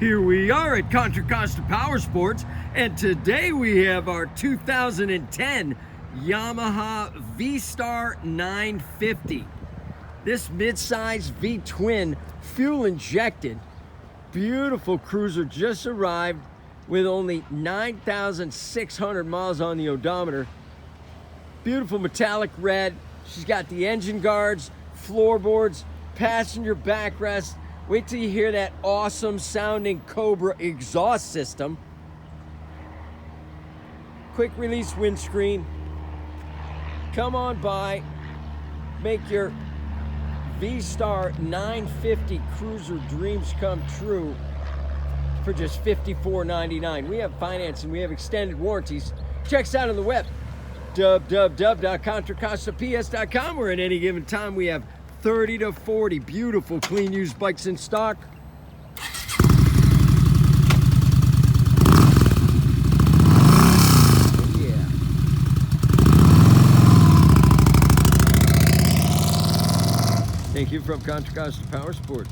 Here we are at Contra Costa Powersports, and today we have our 2010 Yamaha V-Star 950. This mid-size V-twin, fuel-injected, beautiful cruiser just arrived with only 9,600 miles on the odometer. Beautiful metallic red. She's got the engine guards, floorboards, passenger backrest. Wait till you hear that awesome sounding Cobra exhaust system. Quick release windscreen. Come on by. Make your V-Star 950 cruiser dreams come true for just $54.99. We have financing, we have extended warranties. Check us out on the web, www.contracostaps.com, where at any given time we have 30 to 40 beautiful clean used bikes in stock. Oh, yeah. Thank you from Contra Costa Powersports.